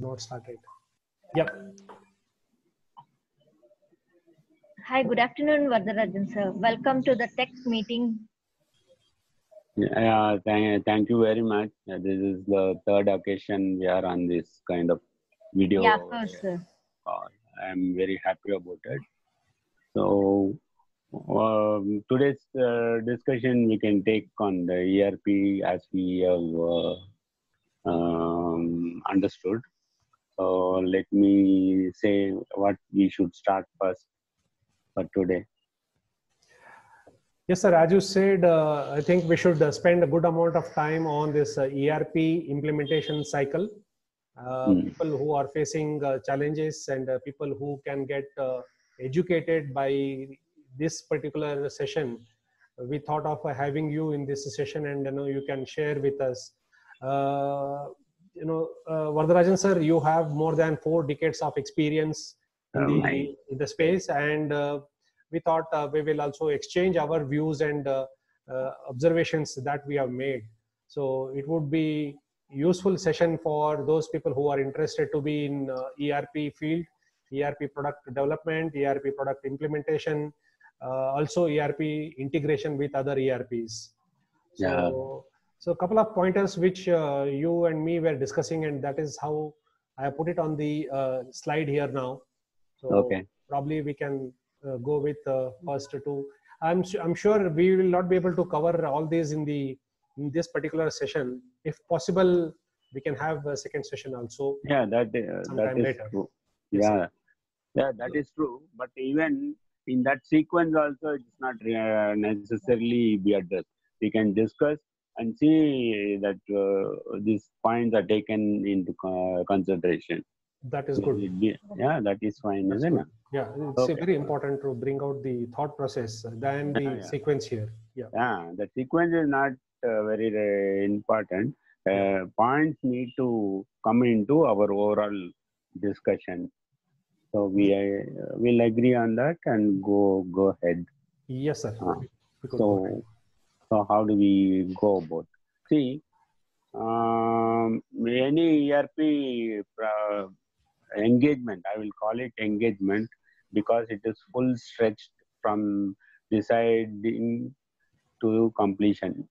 Not started. Yep. Hi, good afternoon, Vardarajan sir. Welcome to the tech meeting. Thank you very much. This is the third occasion we are on this kind of video. Yeah, of course, sir. Call. I'm very happy about it. So today's discussion we can take on the ERP as we have understood. So let me say what we should start first for today. Yes, sir. As you said, I think we should spend a good amount of time on this ERP implementation cycle. People who are facing challenges and people who can get educated by this particular session. We thought of having you in this session, and you can share with us. Vardarajan sir, you have more than 4 decades of experience in the space, and we thought we will also exchange our views and observations that we have made. So it would be useful session for those people who are interested to be in ERP field, ERP product development, ERP product implementation, also ERP integration with other ERPs. So a couple of pointers which you and me were discussing, and that is how I put it on the slide here now. So probably we can go with first two. I'm sure we will not be able to cover all these in this particular session. If possible, we can have a second session also. Yeah, that is later. True. Yes, yeah, that is true. But even in that sequence also, it's not necessarily be addressed. We can discuss and see that these points are taken into consideration. That is good. Yeah, that is fine, isn't it? Yeah, it's very important to bring out the thought process than the sequence here. Yeah, the sequence is not very important. Points need to come into our overall discussion. So we will agree on that and go ahead. Yes, sir. So how do we go about? See, any ERP engagement, I will call it engagement because it is full stretched from deciding to completion.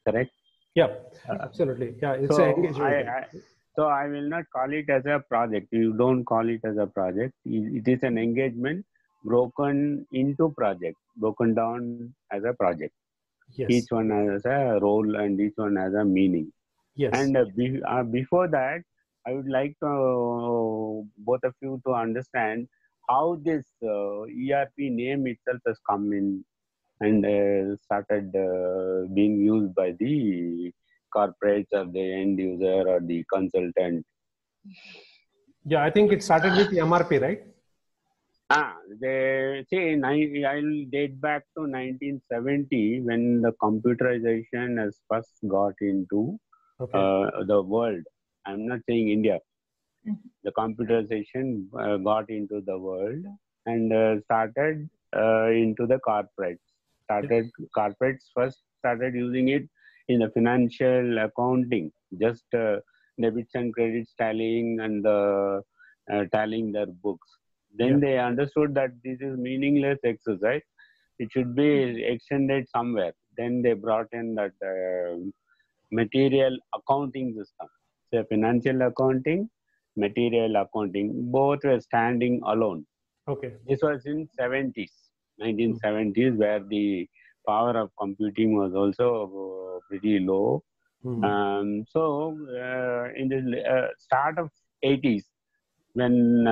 Correct? Yeah, absolutely. Yeah, it's an engagement. So I will not call it as a project. You don't call it as a project. It is an engagement broken into project, broken down as a project. Yes. Each one has a role and each one has a meaning. Yes. And before that, I would like both of you to understand how this ERP name itself has come in and started being used by the corporates or the end user or the consultant. Yeah, I think it started with the MRP, right? They say I'll date back to 1970 when the computerization has first got into the world. I'm not saying India. The computerization got into the world and started into the corporates. Corporates first started using it in the financial accounting, just debits and credits tallying and tallying their books. Then they understood that this is meaningless exercise. It should be extended somewhere. Then they brought in that material accounting system. So financial accounting, material accounting, both were standing alone. Okay. This was in 1970s, where the power of computing was also pretty low. So in the start of 80s, when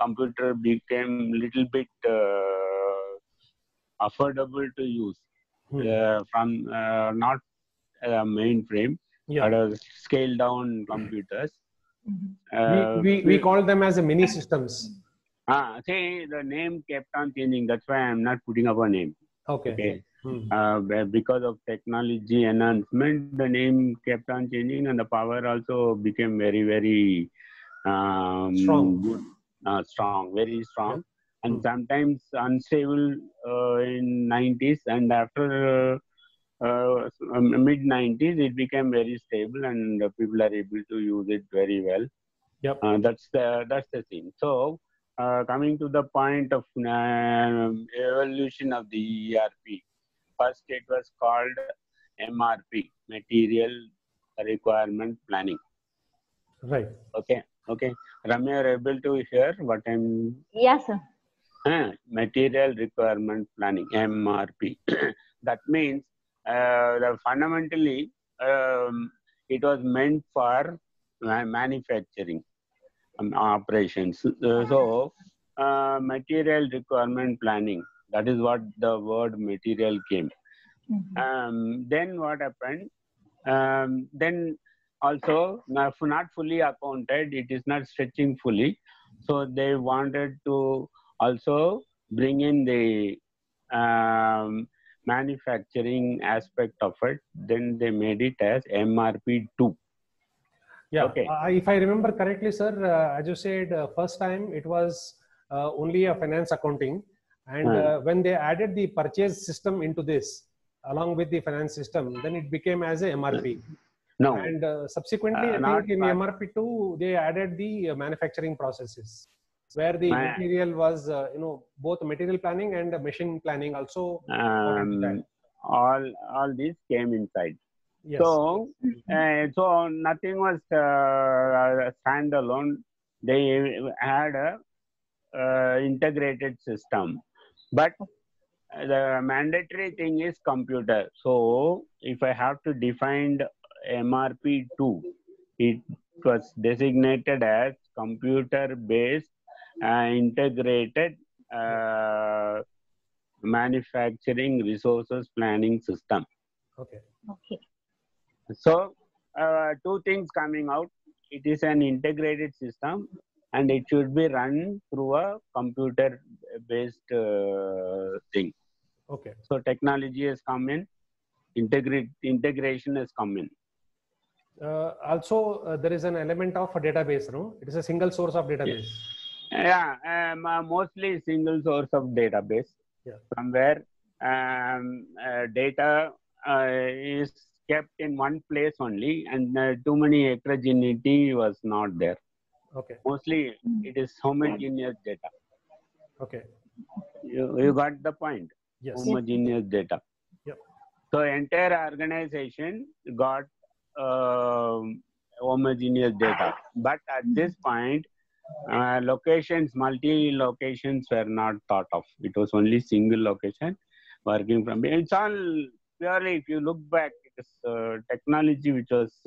computer became little bit affordable to use from not mainframe, but scaled down computers. We call them as a mini systems. Say the name kept on changing. That's why I'm not putting up a name. Okay. Because of technology enhancement, the name kept on changing, and the power also became very, very strong. Strong, very strong, and sometimes unstable in 90s, and after mid 90s, it became very stable and people are able to use it very well. Yep. That's the thing. So coming to the point of evolution of the ERP, first it was called MRP, Material Requirement Planning. Right. Okay. Ramya, are able to hear what I'm... Yes, sir. Material Requirement Planning, MRP. That means fundamentally it was meant for manufacturing operations. So material requirement planning, that is what the word material came. Then what happened? Then also not fully accounted, it is not stretching fully. So they wanted to also bring in the manufacturing aspect of it. Then they made it as MRP2. Yeah, okay. If I remember correctly, sir, as you said, first time it was only a finance accounting, and when they added the purchase system into this, along with the finance system, then it became as a MRP. No. And subsequently, I think in MRP2, they added the manufacturing processes, where the material was, both material planning and machine planning also. All these came inside. Yes. So, so nothing was standalone. They had a integrated system, but the mandatory thing is computer. So, if I have to define MRP2, it was designated as computer-based integrated manufacturing resources planning system. Okay. So, two things coming out. It is an integrated system and it should be run through a computer-based thing. Okay. So, technology has come in, integration has come in. Also, there is an element of a database, no? It is a single source of database. Yeah, mostly single source of database. Yeah. From where data is kept in one place only, and too many heterogeneity was not there. Okay. Mostly it is homogeneous data. Okay. You got the point? Yes. Homogeneous data. Yep. So entire organization got homogeneous data. But at this point, locations, multi-locations were not thought of. It was only single location working from. It's all purely, if you look back, it is technology which was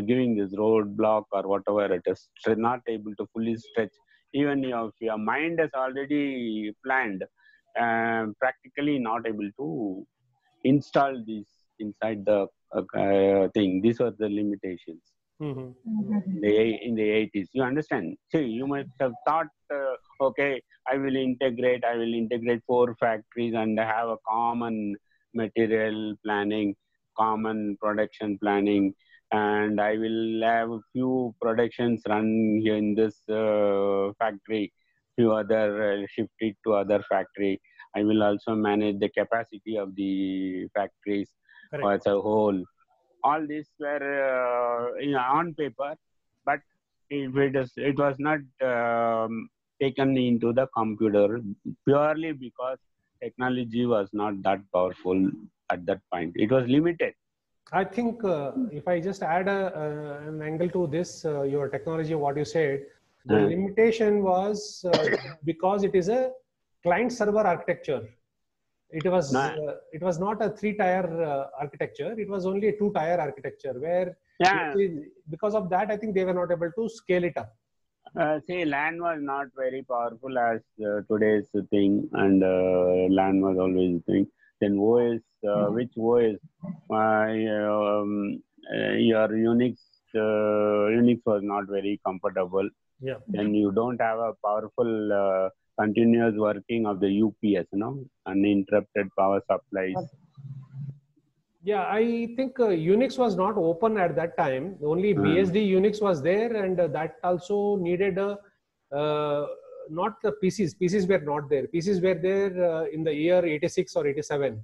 giving this roadblock or whatever it is, not able to fully stretch. Even if your mind has already planned, practically not able to install these inside the thing. These are the limitations. In the 80s, you understand? See, you must have thought, okay, I will integrate 4 factories and have a common material planning, common production planning, and I will have a few productions run here in this factory, few other shift it to other factory. I will also manage the capacity of the factories as a whole. All these were on paper, but it was not taken into the computer purely because technology was not that powerful at that point. It was limited. I think if I just add an angle to this, your technology, what you said, the limitation was because it is a client-server architecture. It was not a 3-tier architecture. It was only a 2-tier architecture where, because of that, I think they were not able to scale it up. See, LAN was not very powerful as today's thing, and LAN was always the thing. Then OS, which OS? Your Unix was not very comfortable. Yeah. Then you don't have a powerful continuous working of the UPS, uninterrupted power supplies. Yeah, I think Unix was not open at that time. Only BSD Unix was there, and that also needed not the PCs. PCs were not there. PCs were there in the year 86 or 87.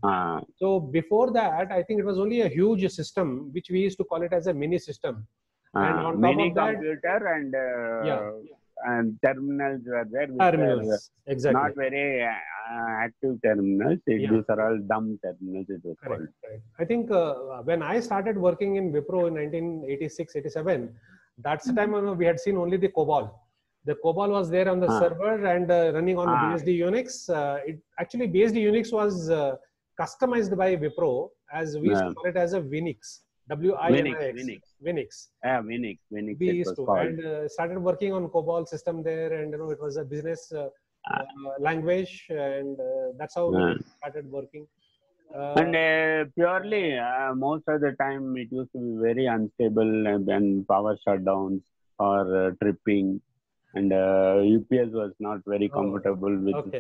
So before that, I think it was only a huge system, which we used to call it as a mini system. And on mini top of that, computer and terminals were there. Terminals, exactly. Not very active terminals. These are all dumb terminals. It was called. Right. I think when I started working in Wipro in 1986, 87, that's the time we had seen only the COBOL. The COBOL was there on the server and running on the BSD Unix. Actually, BSD Unix was customized by Wipro, as we used to call it as a Winix. Winix. Yeah, Winix. We used to and started working on COBOL system there, and it was a business language, and that's how we started working. And purely, most of the time it used to be very unstable and power shutdowns or tripping, and UPS was not very comfortable with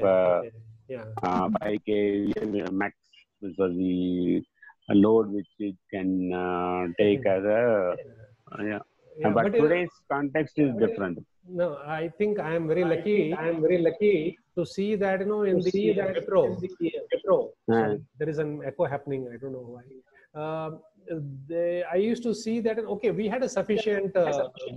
5K max, which was the load which it can take as a but today's context is different. No, I think I am very lucky. To see that in the Wipro. There is an echo happening. I don't know why. I used to see that we had a sufficient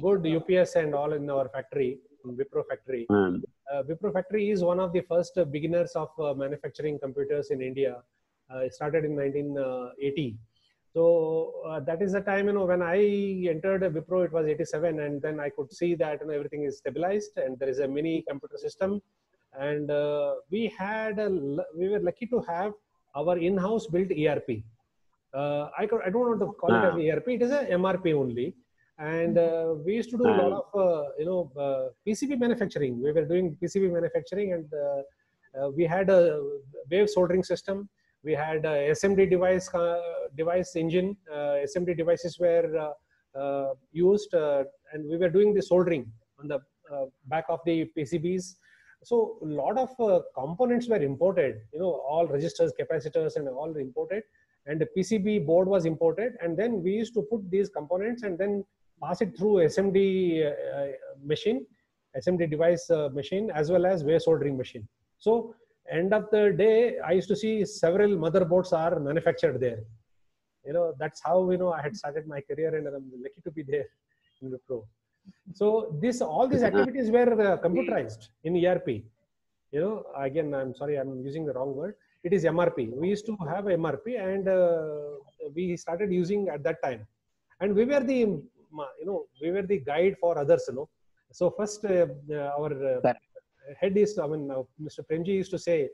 good UPS and all in our factory, in Wipro factory. Wipro factory is one of the first beginners of manufacturing computers in India. It started in 1980. So that is the time, when I entered Wipro, it was 87, and then I could see that everything is stabilized and there is a mini computer system, and we were lucky to have our in-house built ERP. I don't want to call it as ERP; it is a MRP only, and we used to do a lot of PCB manufacturing. We were doing PCB manufacturing, and we had a wave soldering system. We had a SMD device engine. SMD devices were used, and we were doing the soldering on the back of the PCBs. So a lot of components were imported. All registers, capacitors, and all imported. And the PCB board was imported. And then we used to put these components and then pass it through SMD machine, SMD device machine, as well as wave soldering machine. So end of the day, I used to see several motherboards are manufactured there. That's how I had started my career, and I'm lucky to be there in Wipro. So all these activities were computerized in ERP. Again, I'm sorry, I'm using the wrong word. It is MRP. We used to have MRP, and we started using at that time. And we were the guide for others. So first, our head is, Mr. Premji used to say,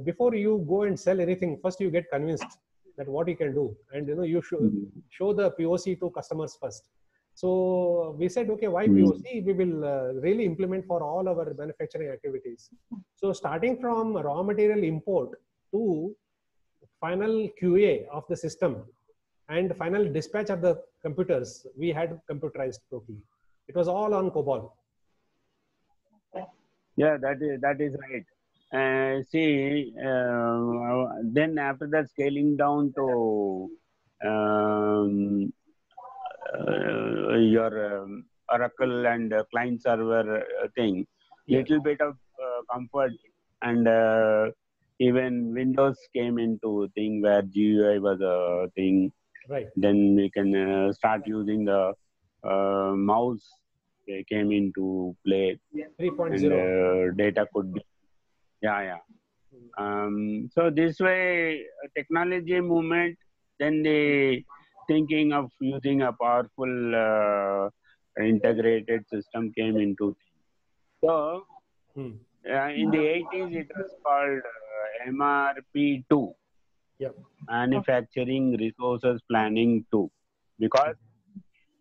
before you go and sell anything, first you get convinced that what you can do, and you should show the POC to customers first. So we said, okay, why POC? We will really implement for all our manufacturing activities. So starting from raw material import to final QA of the system and final dispatch of the computers, we had computerized totally. It was all on COBOL. Yeah, that is right. Then after that, scaling down to your Oracle and client server thing, little bit of comfort, and even Windows came into thing where GUI was a thing. Right. Then we can start using the mouse. They came into play. 3.0. And data could be. So this way, technology movement, then the thinking of using a powerful integrated system came into. So in the 80s, it was called MRP2, Manufacturing Resources Planning 2, because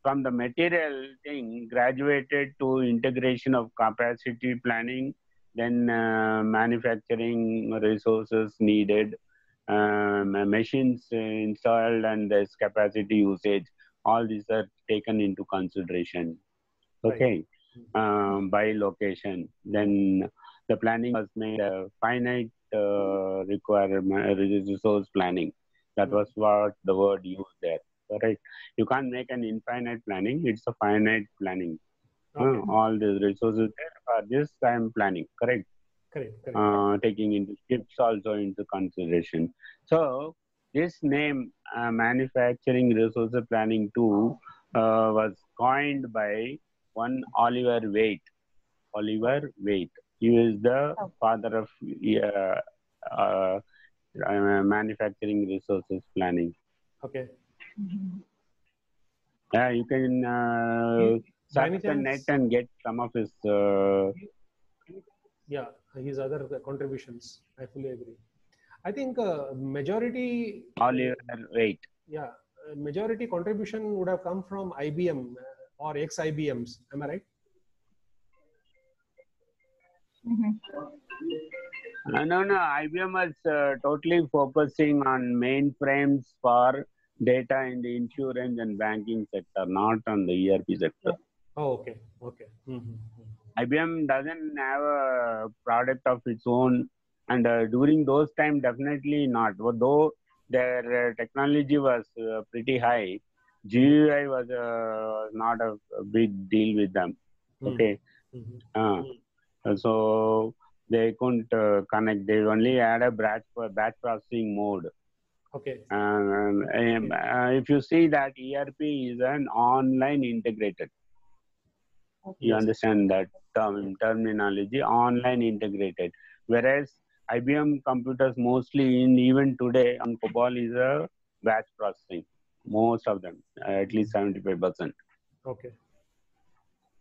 from the material thing graduated to integration of capacity planning, then manufacturing resources needed, machines installed, and this capacity usage. All these are taken into consideration. Okay, by location. Then the planning was made a finite requirement, resource planning. That was what the word used there. Right? You can't make an infinite planning. It's a finite planning. All these resources there. For this, I am planning. Correct. Correct. Taking into ships also into consideration. So this name, manufacturing resource planning 2, was coined by one Oliver Waite. Oliver Waite. He is the father of manufacturing resources planning. Okay. Yeah, you can search the net and get some of his. His other contributions. I fully agree. I think majority. Oliver Waite. Yeah, majority contribution would have come from IBM or ex-IBMs. Am I right? No, IBM was totally focusing on mainframes for data in the insurance and banking sector, not on the ERP sector. Oh, okay. IBM doesn't have a product of its own, and during those times, definitely not. Though their technology was pretty high, GUI was not a big deal with them. Okay. So they couldn't connect. They only had a batch processing mode. Okay. If you see that ERP is an online integrated. You understand that terminology, online integrated. Whereas IBM computers mostly even today on COBOL is a batch processing. Most of them, at least 75%. Okay.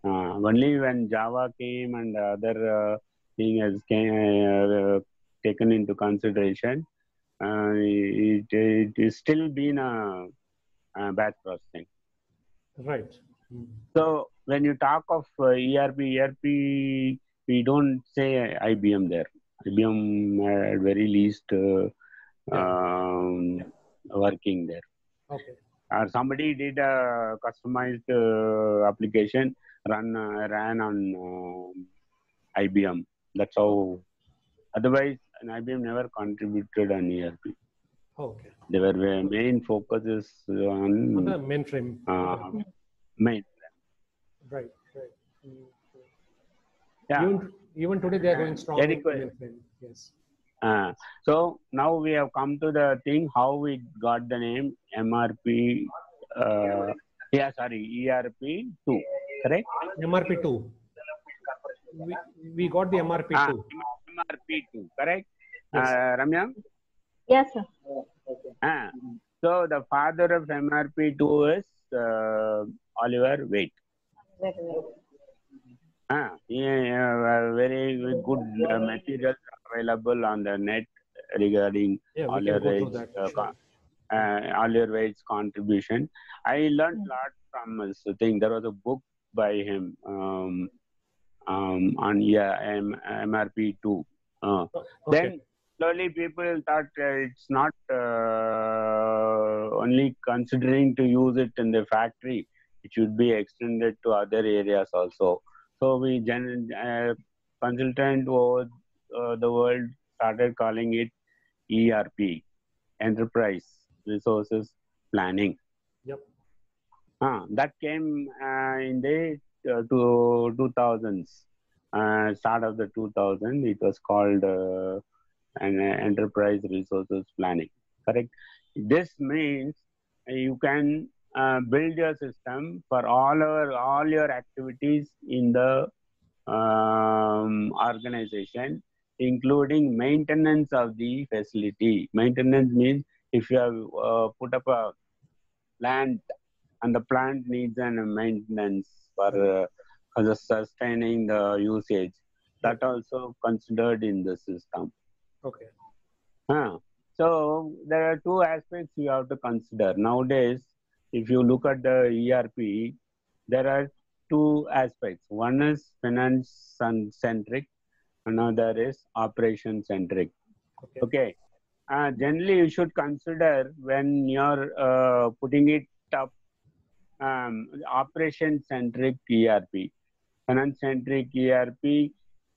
Only when Java came and other things taken into consideration, it is still been a batch processing. Right. So when you talk of ERP, we don't say IBM there. IBM at very least working there. Okay. Or somebody did a customized application ran on IBM. That's how. Otherwise, IBM never contributed on ERP. Okay. Their main focus is on the mainframe. Mainframe. Right. Yeah. Even today they are going strong in mainframe. Yes. So now we have come to the thing how we got the name MRP. ERP2. Correct? MRP2. We got the MRP2. MRP2. Correct? Yes. Ramya? Yes, sir. So the father of MRP2 is Oliver Waite. Very good materials available on the net regarding Oliver Waite's contribution. I learned a lot from this thing. There was a book by him on MRP2. Then slowly people thought it's not only considering to use it in the factory. It should be extended to other areas also. So we consultant over the world started calling it ERP, Enterprise Resources Planning. Yep. That came in the 2000s. Start of the 2000s, it was called an Enterprise Resources Planning. Correct. This means you can build your system for all your activities in the organization, including maintenance of the facility. Maintenance means if you have put up a plant and the plant needs an maintenance for sustaining the usage, that also considered in the system. Okay. So there are two aspects you have to consider. Nowadays, if you look at the ERP, there are two aspects. One is finance centric, another is operation centric. Okay. Generally, you should consider when you're putting it up, operation centric ERP. Finance centric ERP,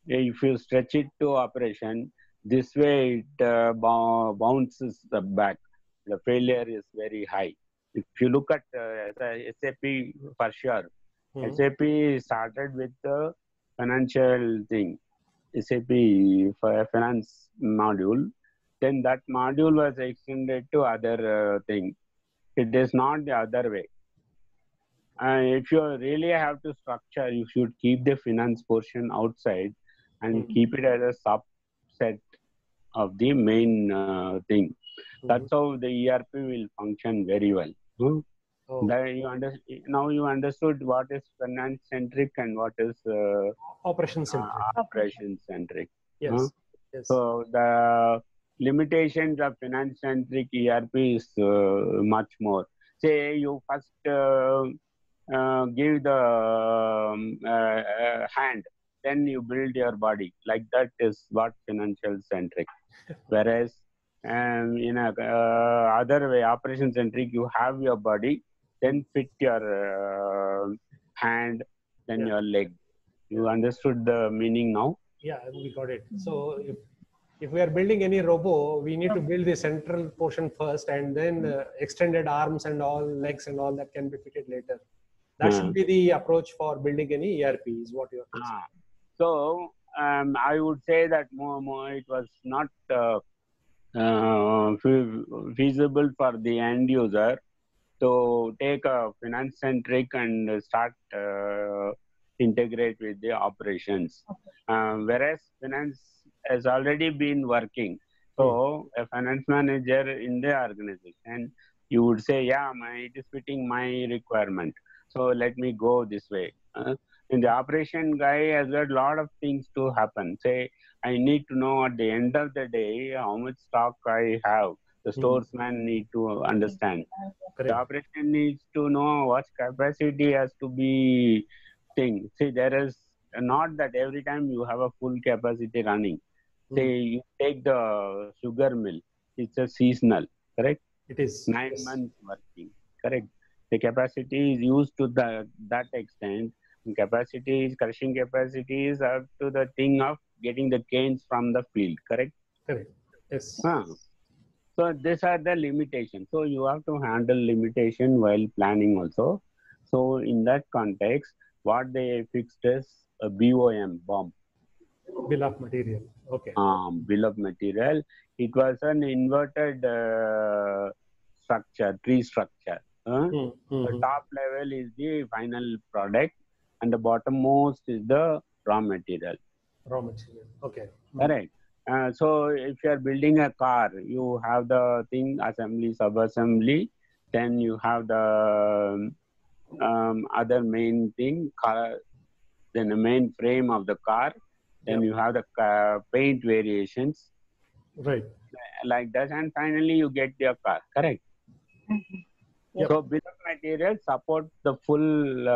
if you stretch it to operation, this way it bounces back. The failure is very high. If you look at SAP, for sure, SAP started with the financial thing, SAP for a finance module. Then that module was extended to other thing. It is not the other way. If you really have to structure, you should keep the finance portion outside and keep it as a subset of the main thing. That's how the ERP will function very well. Now you understood what is finance centric and what is operation centric. Yes. Yes. So the limitations of finance centric ERP is much more. Say you first give the hand, then you build your body. Like that is what financial centric. Whereas in a other way, operation centric, you have your body, then fit your hand, then your leg. You understood the meaning now? Yeah, we got it. So if we are building any robo, we need to build the central portion first, and then extended arms and all, legs and all that can be fitted later. That should be the approach for building any ERP, is what you're saying. So I would say that it was not feasible for the end user to take a finance centric and start integrate with the operations. Whereas finance has already been working. So a finance manager in the organization, you would say, yeah, it is fitting my requirement. So let me go this way. And the operation guy has got a lot of things to happen. Say, I need to know at the end of the day how much stock I have. The storesman need to understand. The operation needs to know what capacity has to be thing. See, there is not that every time you have a full capacity running. Say you take the sugar mill, it's a seasonal, correct? It is 9 months working, correct? The capacity is used to that extent. Crushing capacity is up to the thing of getting the canes from the field, correct? Correct. Yes. So these are the limitations. So you have to handle limitation while planning also. So in that context, what they fixed is a BOM, BOM. Bill of material. Okay. Bill of material. It was an inverted structure, tree structure. The top level is the final product, and the bottommost is the raw material. Raw material. Okay. Correct. So if you are building a car, you have the thing assembly, sub-assembly, then you have the other main thing, car, then the main frame of the car, then you have the paint variations. Right. Like that, and finally you get your car, correct? So bill of material supports the full,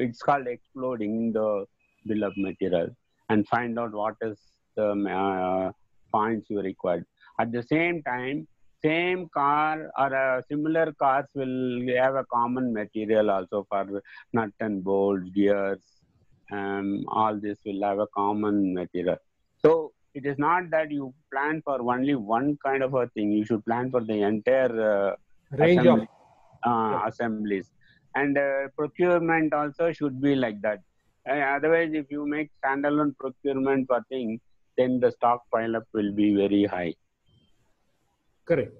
it's called exploding the bill of material and find out what is the points you required. At the same time, same car or similar cars will have a common material also for nut and bolts, gears, all this will have a common material. So it is not that you plan for only one kind of a thing. You should plan for the entire range of assemblies. And procurement also should be like that. Otherwise, if you make standalone procurement for things, then the stock pile-up will be very high. Correct.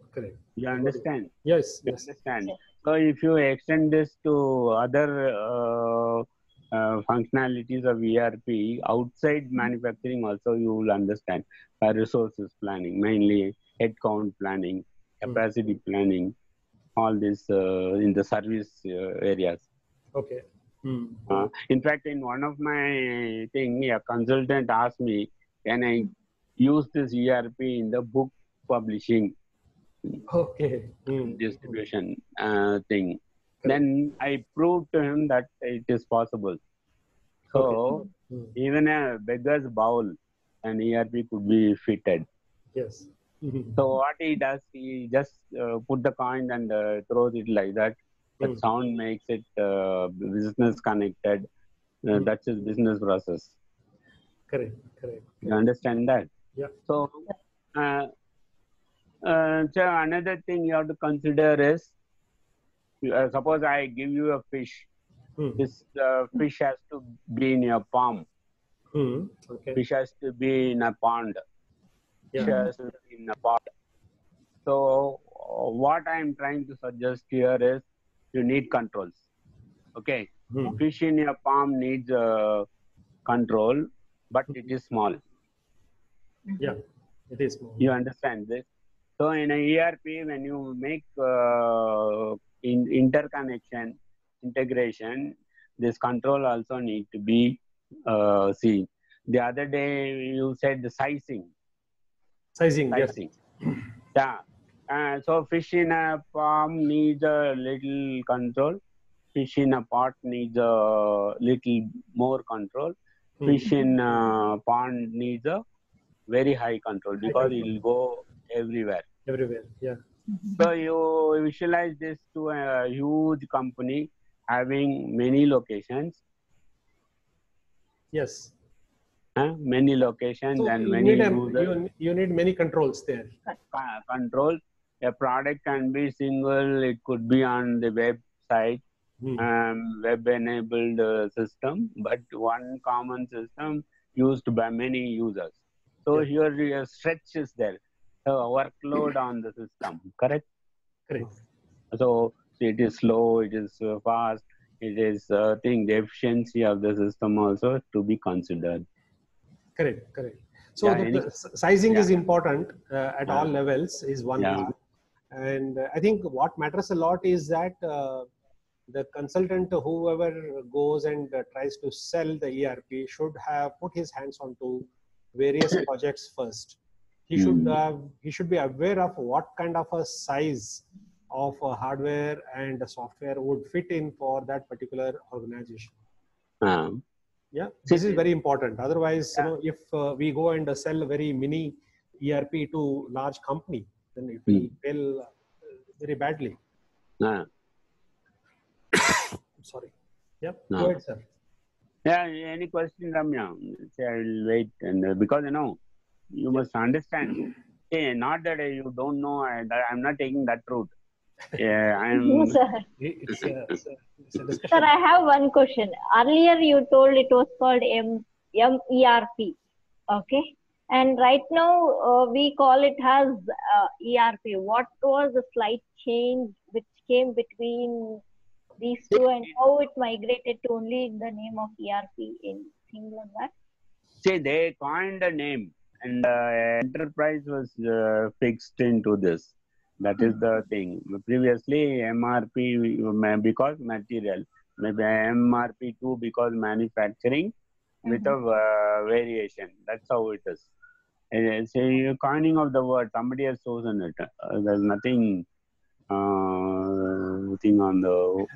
You understand? Yes. You understand. So if you extend this to other functionalities of ERP outside manufacturing, also you will understand resources planning, mainly headcount planning, capacity planning, all this in the service areas. Okay. In fact, in one of my thing, a consultant asked me, can I use this ERP in the book publishing? Okay. Distribution thing. Then I proved to him that it is possible. So even a beggar's bowl, an ERP could be fitted. Yes. So what he does, he just put the coin and throws it like that. The sound makes it business connected. That's his business process. Correct. You understand that? Yeah. So, so another thing you have to consider is, suppose I give you a fish This fish has to be in your palm. Okay. Fish has to be in a pond. Yeah. Fish has to be in a pot. So what I am trying to suggest here is you need controls. Okay. Fish in your palm needs control, but it is small. Yeah, it is small. You understand this? So in a ERP, when you make interconnection, integration, this control also need to be seen. The other day you said the sizing. Sizing. Yeah. So fish in a palm needs a little control. Fish in a pot needs a little more control. Fish in a pond needs a very high control because it will go everywhere. Everywhere, yeah. So you visualize this to a huge company having many locations. Yes. Many locations So and you many need users. you need many controls there. Control. A product can be single. It could be on the website, web-enabled system, but one common system used by many users. So here your stretch is there. So workload on the system, correct? Correct. So it is slow, it is fast, it is the efficiency of the system also to be considered. Correct. So the sizing is important at all levels is one part. And I think what matters a lot is that the consultant, whoever goes and tries to sell the ERP, should have put his hands onto various projects first. He should be aware of what kind of a size of hardware and software would fit in for that particular organization. Yeah, this is very important. Otherwise, if we go and sell a very mini ERP to large company, then it will fail very badly. Sorry. Yeah. Go ahead, sir. Yeah. Any question, Ramya? Say I will wait, and because you must understand. Not that you don't know. I'm not taking that route. Yeah, I'm. No, sir. It's a discussion. Sir, I have one question. Earlier, you told it was called MERP. Okay. And right now, we call it as ERP. What was the slight change which came between these two, and how it migrated to only the name of ERP in things like that? See, they coined a name, and enterprise was fixed into this. That is the thing. Previously, MRP because material, maybe MRP2 because manufacturing with a variation. That's how it is. It's a coining of the word. Somebody has chosen it. There's nothing thing on the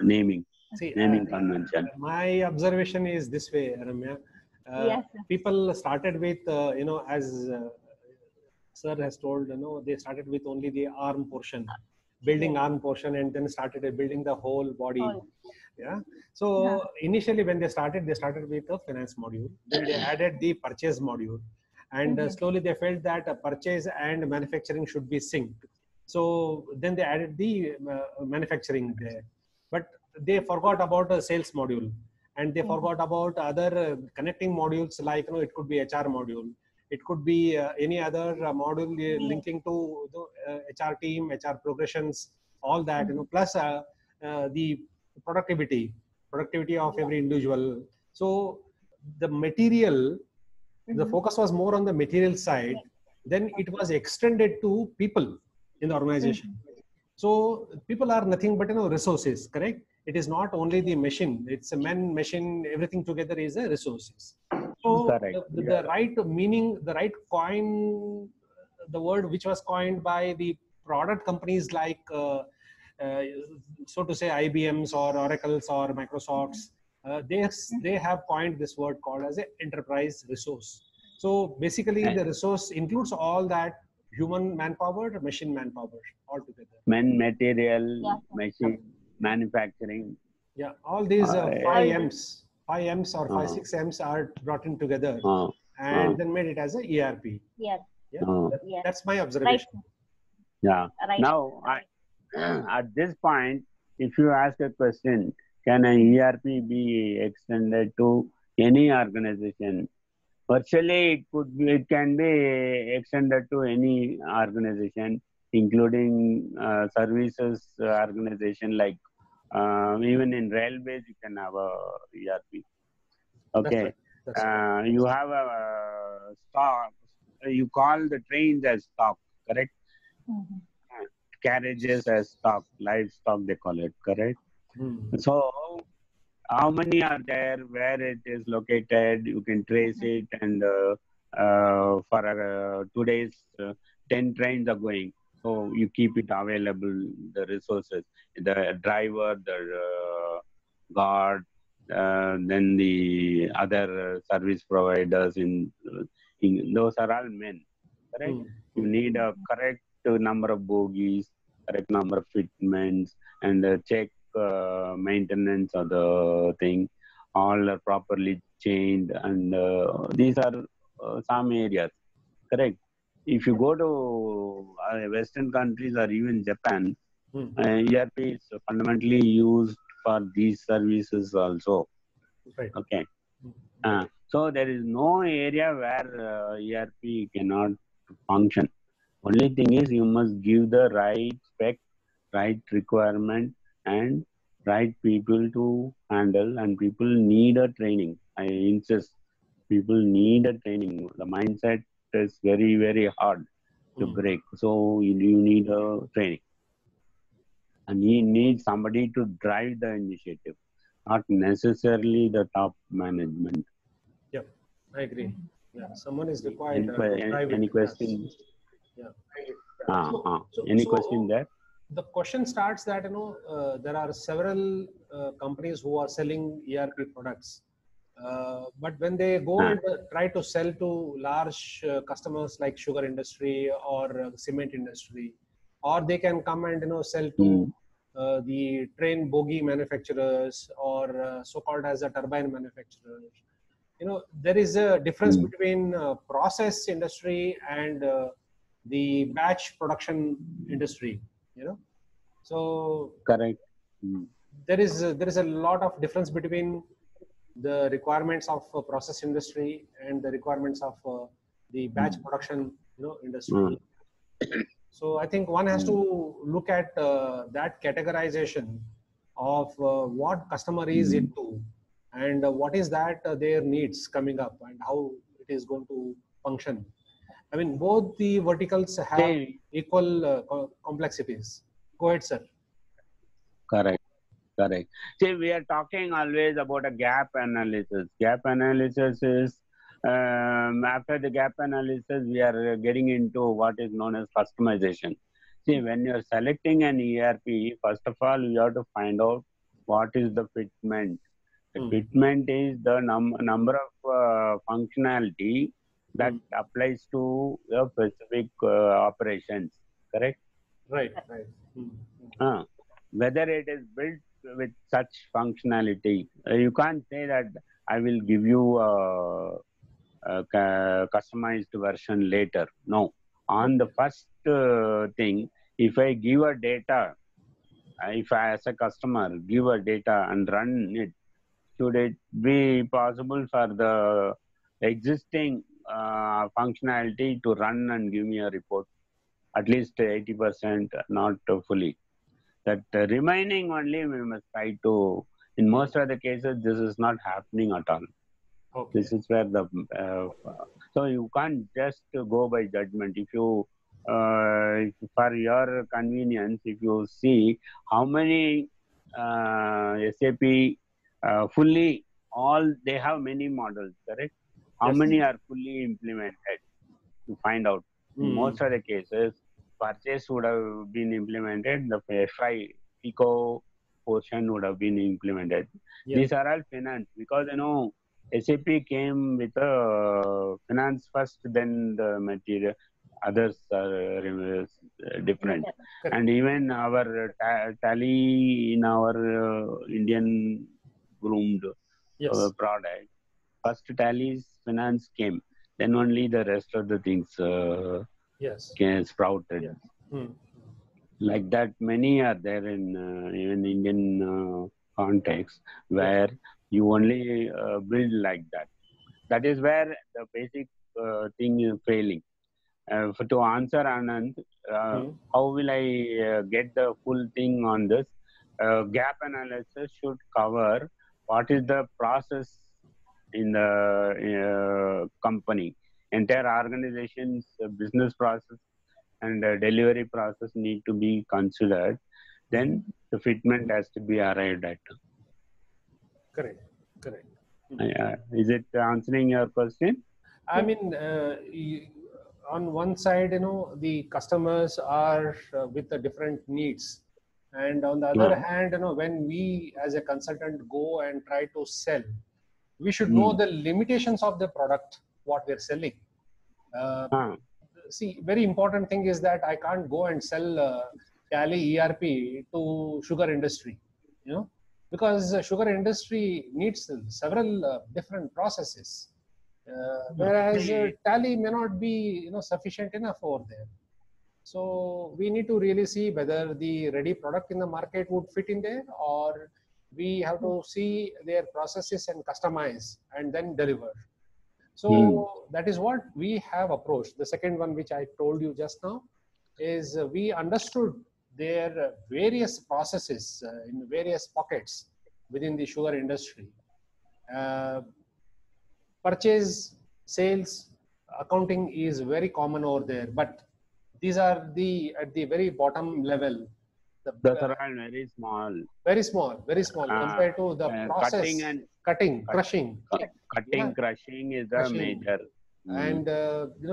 naming convention. My observation is this way, Ramya. People started with, as sir has told, they started with only the arm portion, building arm portion, and then started building the whole body. Yeah. So initially when they started with the finance module. Then they added the purchase module. And slowly they felt that purchase and manufacturing should be synced. So then they added the manufacturing there. But they forgot about a sales module. And they forgot about other connecting modules like, it could be HR module. It could be any other module linking to the HR team, HR progressions, all that, plus the productivity of every individual. So the material, the focus was more on the material side. Then it was extended to people in the organization. So people are nothing but resources, correct? It is not only the machine. It's a man, machine, everything together is a resources. So the right meaning, the right coin, the word which was coined by the product companies like, so to say, IBM's or Oracle's or Microsoft's, they have coined this word called as an enterprise resource. So basically the resource includes all that human manpower, machine manpower all together. Material, machine, manufacturing. Yeah, all these 5 M's or 5-6 M's are brought in together and then made it as a ERP. That's my observation. Right. Now, at this point, if you ask a question, Can an ERP be extended to any organization? Virtually, it can be extended to any organization, including services organization, like even in railways you can have a ERP. Okay. That's right. You have a stock. You call the trains as stock, correct? Mhm. Carriages as stock, livestock they call it, correct? Mm. So how many are there, where it is located, you can trace it, and for 2 days, 10 trains are going. So you keep it available, the resources, the driver, the guard, then the other service providers, in those are all men, correct? Mm. You need a correct number of bogies, correct number of fitments, and check maintenance of the thing, all are properly chained, and these are some areas, correct? If you go to Western countries or even Japan, Mm. ERP is fundamentally used for these services also. Right. Okay. Mm. So there is no area where ERP cannot function. Only thing is you must give the right spec, right requirement, and right people to handle, and people need a training. I insist, people need a training. The mindset is very, very hard to break. So you need a training. And you need somebody to drive the initiative, not necessarily the top management. Yeah, I agree. Yeah, someone is required Any, to drive any it. question? Yeah. Any question there? The question starts that there are several companies who are selling ERP products, but when they go and try to sell to large customers like sugar industry or cement industry, or they can come and sell to the train bogie manufacturers, or so-called as a turbine manufacturers. There is a difference between process industry and the batch production industry. So correct. there is a lot of difference between the requirements of process industry and the requirements of the batch production industry. So I think one has to look at that categorization of what customer is into, and what is that their needs coming up, and how it is going to function. I mean, both the verticals have equal complexities. Go ahead, sir. Correct. Correct. See, we are talking always about a gap analysis. Gap analysis is, after the gap analysis, we are getting into what is known as customization. See, when you're selecting an ERP, first of all, you have to find out what is the fitment. The fitment is the number of functionality that applies to the specific operations, correct? Right. Whether it is built with such functionality, you can't say that I will give you a customized version later. No. On the first thing, if I give a data, if I as a customer give a data and run it, should it be possible for the existing functionality to run and give me a report? At least 80%, not fully. That remaining only we must try to, in most of the cases, this is not happening at all. Okay. This is where the, so you can't just go by judgment. If you, for your convenience, if you see how many SAP fully, they have many models, correct? How many are fully implemented? To find out. In most of the cases, purchase would have been implemented, the FICO portion would have been implemented. These are all finance, because SAP came with finance first, then the material. Others are different. And even our Tally in our Indian groomed product, first Tally's finance came. Then only the rest of the things sprouted. Like that, many are there in even Indian context where you only build like that. That is where the basic thing is failing. To answer Anand, how will I get the full thing on this? Gap analysis should cover what is the process in the company. Entire organization's business process and delivery process need to be considered. Then the fitment has to be arrived at. Correct. Correct. Is it answering your question? I mean, on one side, the customers are with the different needs, and on the other hand, when we as a consultant go and try to sell, we should know the limitations of the product, what we're selling. See, very important thing is that I can't go and sell Tally ERP to sugar industry, because sugar industry needs several different processes. Whereas Tally may not be sufficient enough over there. So we need to really see whether the ready product in the market would fit in there, or we have to see their processes and customize and then deliver. So that is what we have approached. The second one, which I told you just now, is we understood their various processes in various pockets within the sugar industry. Purchase, sales, accounting is very common over there, but these are at the very bottom level. Those are all very small. Very small compared to the process. Cutting, crushing. Crushing is the major. And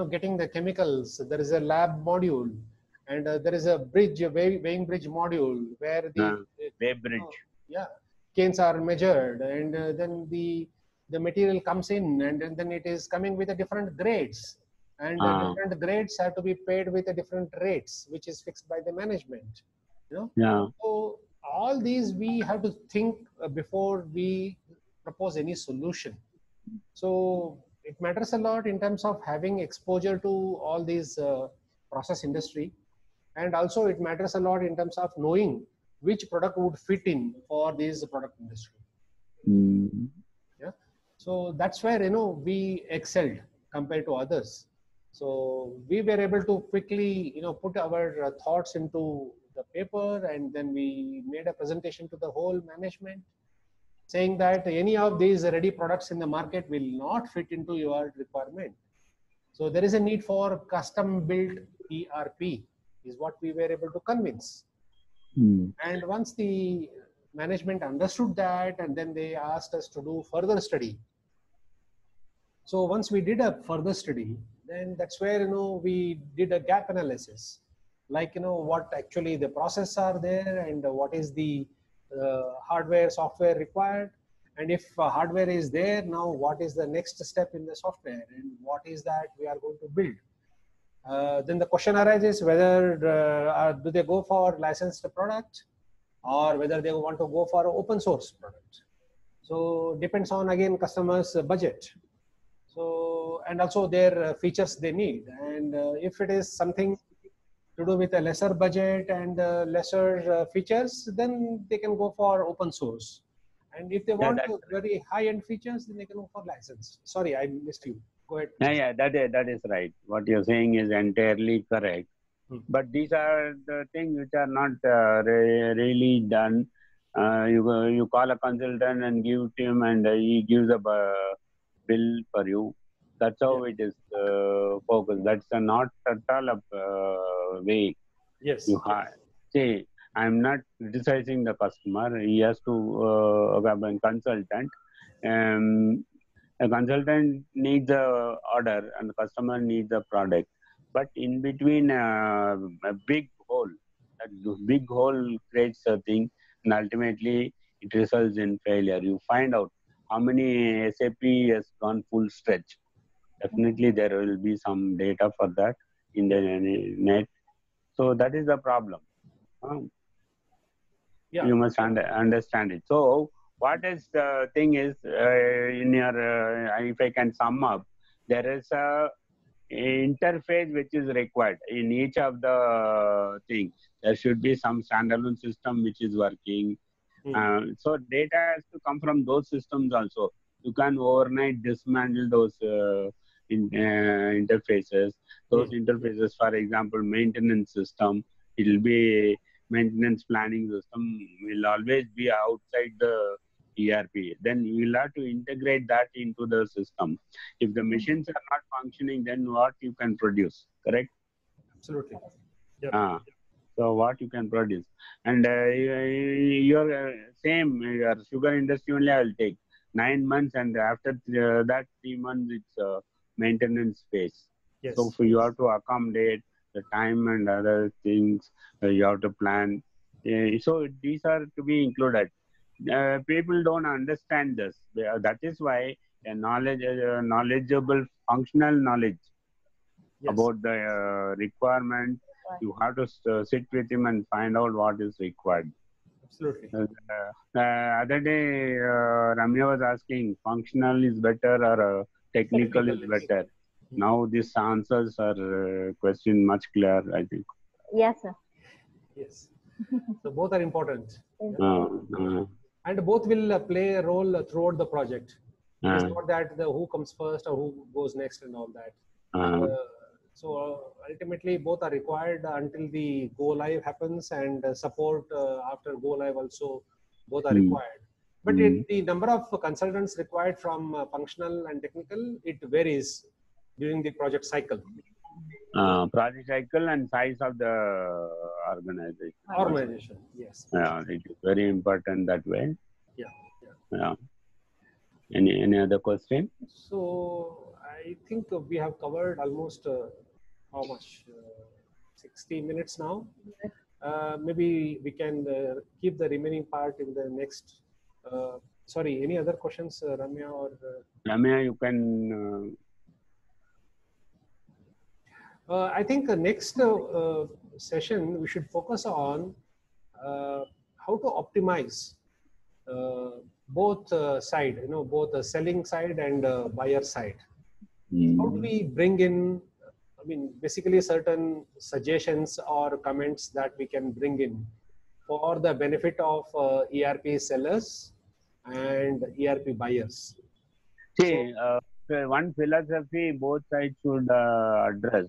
getting the chemicals. There is a lab module, and there is a weighing bridge module where the weigh bridge. Canes are measured, and then the material comes in, and then it is coming with a different grades, and the different grades have to be paid with a different rates, which is fixed by the management. So all these we have to think before we propose any solution. So it matters a lot in terms of having exposure to all these process industry, and also it matters a lot in terms of knowing which product would fit in for this product industry. So that's where we excelled compared to others. So we were able to quickly put our thoughts into the paper, and then we made a presentation to the whole management saying that any of these ready products in the market will not fit into your requirement. So there is a need for custom built ERP is what we were able to convince. And once the management understood that, and then they asked us to do further study. So once we did a further study, then that's where we did a gap analysis, like what actually the process are there, and what is the hardware software required, and if hardware is there, now what is the next step in the software, and what is that we are going to build. Then the question arises whether do they go for licensed product, or whether they want to go for open source product. So depends on, again, customers' budget. So, and also their features they need. And if it is something to do with a lesser budget and lesser features, then they can go for open source. And if they want very high-end features, then they can go for license. Sorry, I missed you. Go ahead. That is right. What you're saying is entirely correct. But these are the things which are not really done. You call a consultant and give to him, and he gives a bill for you. That's how it is focused. That's not at all a way. Yes. See, I'm not criticizing the customer. He has to have a consultant. A consultant needs a order, and the customer needs a product. But in between a big hole, that big hole creates a thing, and ultimately it results in failure. You find out how many SAP has gone full stretch. Definitely there will be some data for that in the net. So that is the problem. You must understand it. So what is the thing is, in your, if I can sum up, there is a interface which is required in each of the things. There should be some standalone system which is working. So data has to come from those systems also. You can overnight dismantle those interfaces. Those interfaces, for example, maintenance system, it will be maintenance planning system will always be outside the ERP. Then you will have to integrate that into the system. If the machines are not functioning, then what you can produce, correct? Absolutely. Yep. So what you can produce. And your same, your sugar industry only I will take 9 months, and after that 3 months, it's maintenance phase. Yes. So you have to accommodate the time and other things, you have to plan. So these are to be included. People don't understand this. That is why a knowledgeable functional knowledge about the requirement, you have to sit with him and find out what is required. Absolutely. Other day, Ramya was asking, functional is better or technical is better. Now these answers are question much clearer, I think. Yes, sir. Yes. So both are important. And both will play a role throughout the project. It's not that who comes first or who goes next and all that. So ultimately, both are required until the go live happens, and support after go live also, both are required. But the number of consultants required from functional and technical, it varies during the project cycle. Project cycle and size of the organization. Organization, yes. Yeah, it is very important that way. Yeah. Any other question? So I think we have covered almost how much? 60 minutes now. Maybe we can keep the remaining part in the next. Sorry, any other questions, Ramya or? Ramya, you can. I think the next session we should focus on how to optimize both side, both the selling side and buyer side. How do we bring in, basically certain suggestions or comments that we can bring in for the benefit of ERP sellers and ERP buyers? See, one philosophy both sides should address.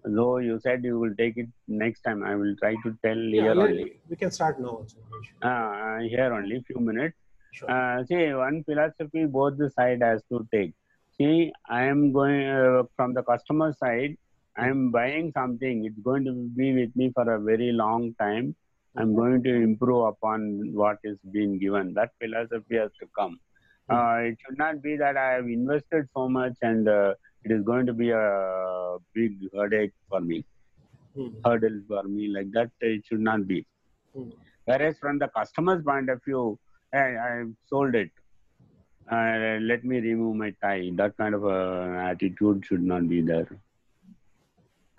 Though you said you will take it next time, I will try to tell here only. We can start now also. Here only, few minutes. Sure. See, one philosophy both the side has to take. See, I am going from the customer side, I am buying something. It's going to be with me for a very long time. I'm going to improve upon what is being given. That philosophy has to come. It should not be that I have invested so much and it is going to be a big headache for me. Hurdle for me, like that it should not be. Whereas from the customer's point of view, hey, I've sold it. Let me remove my tie. That kind of attitude should not be there.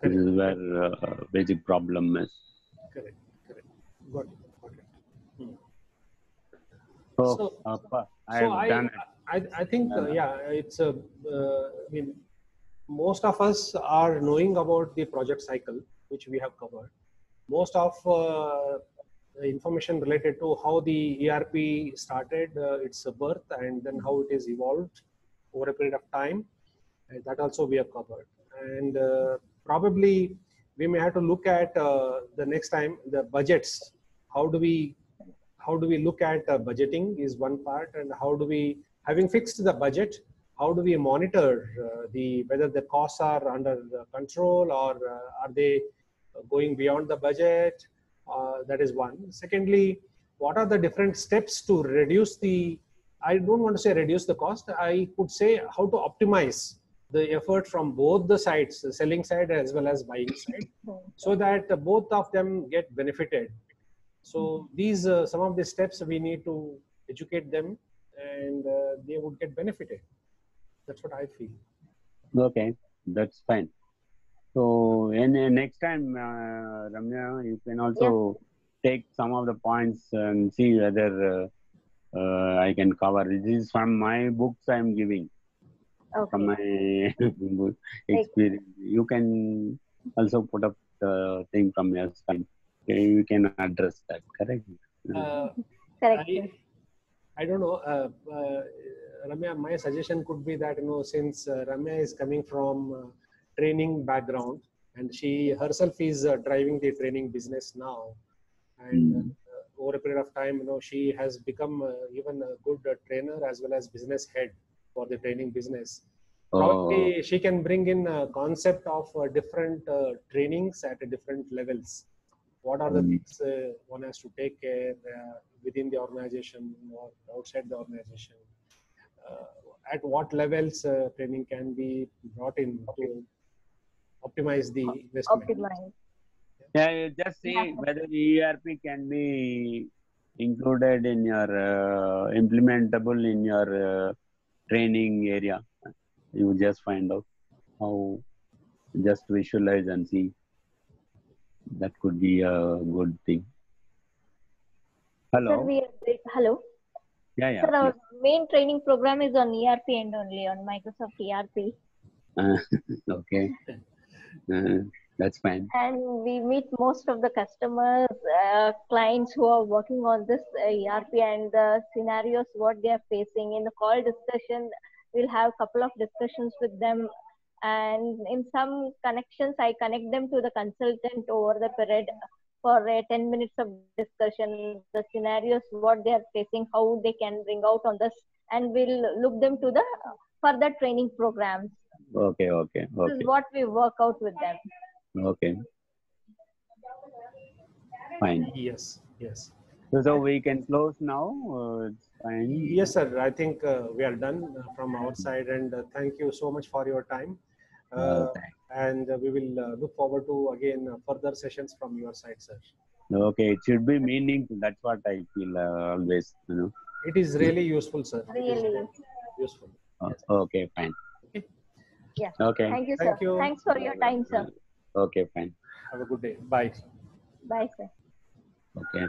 This is where basic problem is. Correct. Got it. So I think it's most of us are knowing about the project cycle, which we have covered. Most of information related to how the ERP started its birth and then how it is evolved over a period of time, that also we have covered. And probably we may have to look at the next time the budgets. How do we look at budgeting is one part, and how do we, having fixed the budget, how do we monitor whether the costs are under control or are they going beyond the budget? That is one. Secondly, what are the different steps to reduce I don't want to say reduce the cost, I could say how to optimize the effort from both the sides, the selling side as well as buying side, so that both of them get benefited. So these some of the steps we need to educate them, and they would get benefited. That's what I feel. Okay, that's fine. So next time, Ramya, you can also take some of the points and see whether I can cover. This is from my books I am giving. From my experience. You can also put up the thing from your side. You can address that, correct? Correct. Sir. I don't know, Ramya, my suggestion could be that, since Ramya is coming from training background and she herself is driving the training business now, and over a period of time, she has become even a good trainer as well as business head for the training business. Probably she can bring in a concept of different trainings at different levels. What are the things one has to take care within the organization or outside the organization? At what levels training can be brought in to optimize the investment? Optimize. Yeah, you just see whether ERP can be included in your implementable in your training area. You just find out how, just visualize and see. That could be a good thing. Hello. Sir, hello. Yeah. Sir, our main training program is on ERP and only on Microsoft ERP. Okay. That's fine. And we meet most of the customers, clients who are working on this ERP and the scenarios what they are facing. In the call discussion, we'll have a couple of discussions with them, and in some connections, I connect them to the consultant over the period for 10 minutes of discussion, the scenarios what they are facing, how they can bring out on this, and we'll look them to the further training programs. Okay. This is what we work out with them. Okay. Fine. Yes. So we can close now. It's fine. Yes, sir. I think we are done from our side, and thank you so much for your time. And we will look forward to again further sessions from your side, sir. Okay, it should be meaningful. That's what I feel always. It is really useful, sir. Really useful. Yes. Okay, fine. Okay. Yeah. Okay. Thank you, sir. Thank you. Thanks for your time, sir. Okay, fine. Have a good day. Bye. Bye, sir. Okay.